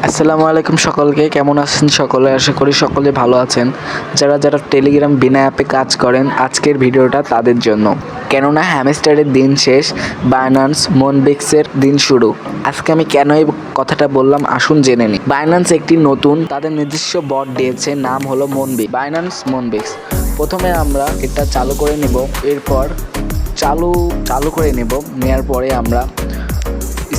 আসসালামু আলাইকুম সকলকে। কেমন আছেন সকলে? আশা করি সকলে ভালো আছেন। যারা টেলিগ্রাম বিনা অ্যাপে কাজ করেন, আজকের ভিডিওটা তাদের জন্য। কেননা হ্যামস্টারের দিন শেষ, বাইন্যান্স মোনবিক্সের দিন শুরু। আজকে আমি কেন এই কথাটা বললাম আসুন জেনে নিই। বাইন্যান্স একটি নতুন তাদের নিজস্ব বট দিয়েছে, নাম হলো মোনবিক্স, বাইন্যান্স মোনবিক্স। প্রথমে আমরা এটা চালু করে নেব, এরপর চালু করে নেওয়ার পরে আমরা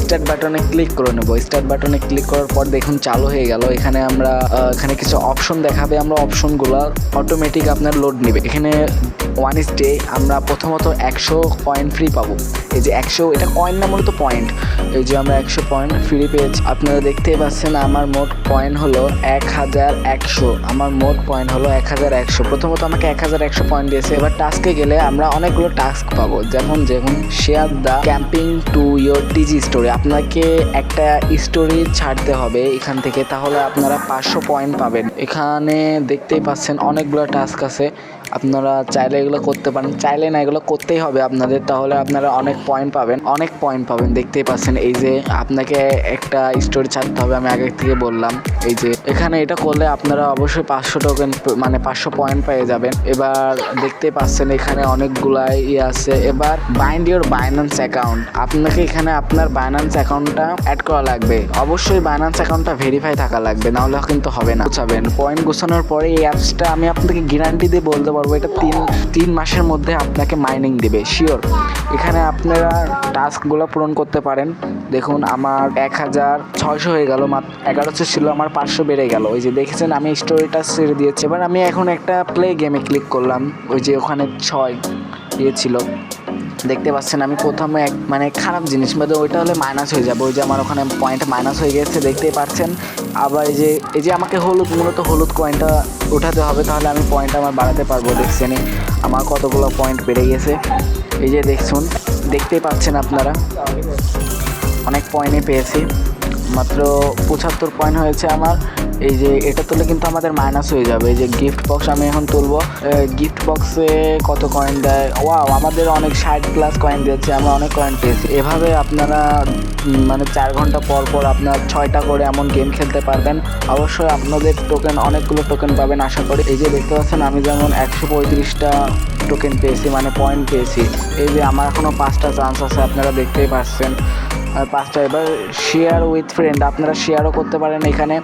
স্টার্ট বাটনে ক্লিক করে নেব। স্টার্ট বাটনে ক্লিক করার পর দেখুন চালু হয়ে গেল। এখানে এখানে কিছু অপশন দেখাবে, আমরা অপশনগুলো অটোমেটিক আপনার লোড নেবে। এখানে ওয়ান ইস ডে আমরা প্রথমত 100 পয়েন্ট ফ্রি পাবো। এই যে 100, এটা কয়েন না, মূলত পয়েন্ট। এই যে আমরা 100 পয়েন্ট ফ্রি পেয়েছি। আপনারা দেখতেই পাচ্ছেন আমার মোট পয়েন্ট হলো 1100। আমার মোট পয়েন্ট হলো 1100। প্রথমত আমাকে 1100 পয়েন্ট দিয়েছে। এবার টাস্কে গেলে আমরা অনেকগুলো টাস্ক পাবো, যেমন share the camping to your টিজি story. আপনাকে একটা স্টোরি ছাড়তে হবে এখান থেকে, তাহলে আপনারা 500 পয়েন্ট পাবেন। এখানে দেখতেই পাচ্ছেন অনেকগুলো টাস্ক আছে, আপনারা চাইলে এগুলো করতে পারেন, চাইলে না, এগুলো করতেই হবে আপনাদের, তাহলে আপনারা অনেক পয়েন্ট পাবেন। দেখতেই পাচ্ছেন এই যে আপনাকে একটা স্টোরি ছাড়তে হবে, আমি আগে থেকে বললাম। এই যে এখানে এটা করলে আপনারা অবশ্যই 500 টোকেন মানে 500 পয়েন্ট পেয়ে যাবেন। এবার দেখতেই পাচ্ছেন এখানে অনেকগুলাই আছে। এবার বাইন্ড ইওর বাইন্যান্স অ্যাকাউন্ট। আপনাকে এখানে আপনার বাইন্যান্স অ্যাকাউন্টটা অ্যাড করা লাগবে। অবশ্যই বাইন্যান্স অ্যাকাউন্টটা ভেরিফাই থাকা লাগবে, নাহলে কিন্তু হবে না। গুছাবেন, পয়েন্ট গোছানোর পরে এই অ্যাপসটা আমি আপনাকে গ্যারান্টি দিয়ে বলতে পারবো, এটা তিন মাসের মধ্যে আপনাকে মাইনিং দিবে, শিওর। এখানে আপনারা টাস্কগুলো পূরণ করতে পারেন। দেখুন আমার 1600 হয়ে গেল, মাত্র 1100 ছিল, আমার 500 বেড়ে গেল। ওই যে দেখেছেন আমি স্টোরিটা ছেড়ে দিয়েছি। এবার আমি এখন একটা প্লে গেমে ক্লিক করলাম, ওই যে ওখানে 6 দিয়েছিল, দেখতে পাচ্ছেন। আমি প্রথমে খারাপ জিনিস ওইটা হলে মাইনাস হয়ে যাবে। ওই যে আমার ওখানে পয়েন্ট মাইনাস হয়ে গেছে, দেখতেই পাচ্ছেন। আবার এই যে আমাকে মূলত হলুদ কয়েনটা উঠাতে হবে, তাহলে আমি পয়েন্ট আমার বাড়াতে পারবো। দেখছেন আমার কতগুলো পয়েন্ট বেড়ে গেছে। এই যে দেখতেই পাচ্ছেন আপনারা, অনেক পয়েন্টই পেয়েছি। মাত্র 75 পয়েন্ট হয়েছে আমার। এই যে এটা তুলে কিন্তু আমাদের মাইনাস হয়ে যাবে। এই যে গিফট বক্স আমি এখন তুলবো, গিফট বক্সে কত কয়েন দেয়, ওয়াও, আমাদের অনেক 60+ কয়েন দিয়েছে, আমরা অনেক কয়েন পেয়েছি। এভাবে আপনারা 4 ঘন্টা পর পর আপনার 6টা করে এমন গেম খেলতে পারবেন। অবশ্যই আপনাদের অনেকগুলো টোকেন পাবেন আশা করি। এই যে দেখতে পাচ্ছেন আমি যেমন 135টা টোকেন পেয়েছি, পয়েন্ট পেয়েছি। এই যে আমার এখনও 5টা চান্স আছে, আপনারা দেখতেই পাচ্ছেন, 5টা। এবার শেয়ার উইথ ফ্রেন্ড, আপনারা শেয়ারও করতে পারেন। এখানে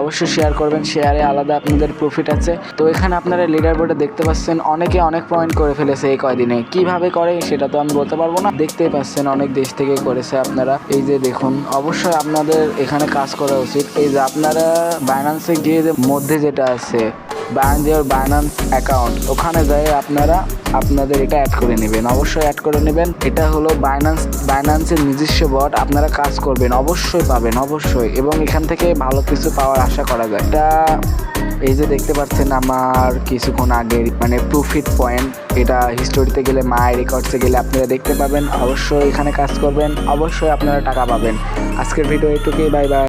অবশ্যই শেয়ার করবেন, শেয়ারে আলাদা আপনাদের প্রফিট আছে। তো এখানে আপনারা লিডার বোর্ডে দেখতে পাচ্ছেন অনেকে অনেক পয়েন্ট করে ফেলেছে এই কয়দিনে। কিভাবে করে সেটা তো আমি বলতে পারবো না, দেখতেই পাচ্ছেন অনেক দেশ থেকে করেছে আপনারা। এই যে দেখুন, অবশ্যই আপনাদের এখানে কাজ করা উচিত। এই যে আপনারা বাইন্যান্সে গিয়ে যে মধ্যে যেটা আছে বাইন্ড ইওর বাইন্যান্স অ্যাকাউন্ট, ওখানে যাই আপনারা আপনাদের এটা অ্যাড করে নেবেন, অবশ্যই অ্যাড করে নেবেন। এটা হলো বাইন্যান্সের নিজস্ব বট, আপনারা কাজ করবেন, অবশ্যই পাবেন, অবশ্যই। এবং এখান থেকে ভালো কিছু পাওয়ার আশা করা যায়। এটা এই যে দেখতে পাচ্ছেন আমার কিছুক্ষণ আগে প্রফিট পয়েন্ট, এটা হিস্টোরিতে গেলে মাই রেকর্ডসে গেলে আপনারা দেখতে পাবেন। অবশ্যই এখানে কাজ করবেন, অবশ্যই আপনারা টাকা পাবেন। আজকের ভিডিও এটুকুই, বাই বাই।